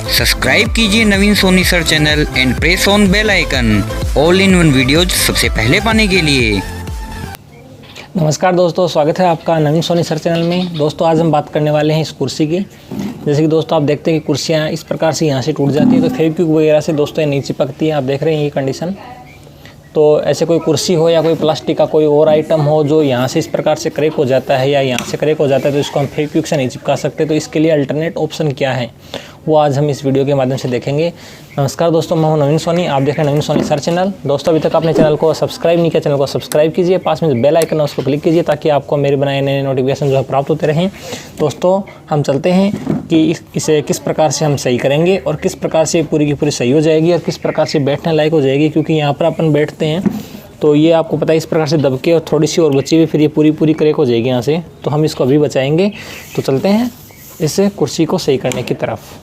Subscribe कीजिए Naveen Soni sir channel and press on bell icon, all in one videos सबसे पहले पाने के लिए। नमस्कार दोस्तों, स्वागत है आपका नवीन सोनी सर चैनल में। दोस्तों आज हम बात करने वाले हैं इस कुर्सी की। जैसे कि दोस्तों आप देखते हैं कि कुर्सियाँ इस प्रकार से यहाँ से टूट जाती है, तो फेविक्विक वगैरह से दोस्तों ये नहीं चिपकती है। आप देख रहे हैं ये कंडीशन। तो ऐसे कोई कुर्सी हो या कोई प्लास्टिक का कोई और आइटम हो जो यहाँ से इस प्रकार से क्रैक हो जाता है या यहाँ से क्रैक हो जाता है, तो इसको हम फेविक्विक से नहीं चिपका सकते। तो इसके लिए अल्टरनेट ऑप्शन क्या है वो आज हम इस वीडियो के माध्यम से देखेंगे। नमस्कार दोस्तों, मैं हूं नवीन सोनी, आप देख रहे हैं नवीन सोनी सर चैनल। दोस्तों अभी तक आपने चैनल को सब्सक्राइब नहीं किया, चैनल को सब्सक्राइब कीजिए, पास में जो बेल आइकन है उसको क्लिक कीजिए ताकि आपको मेरे बनाए नए नोटिफिकेशन जो है प्राप्त होते रहें। दोस्तों हम चलते हैं कि इसे किस प्रकार से हम सही करेंगे और किस प्रकार से पूरी की पूरी सही हो जाएगी और किस प्रकार से बैठने लायक हो जाएगी। क्योंकि यहाँ पर अपन बैठते हैं तो ये आपको पता है इस प्रकार से दबके और थोड़ी सी और बची हुई फिर ये पूरी क्रैक हो जाएगी यहाँ से। तो हम इसको अभी बचाएंगे। तो चलते हैं इस कुर्सी को सही करने की तरफ।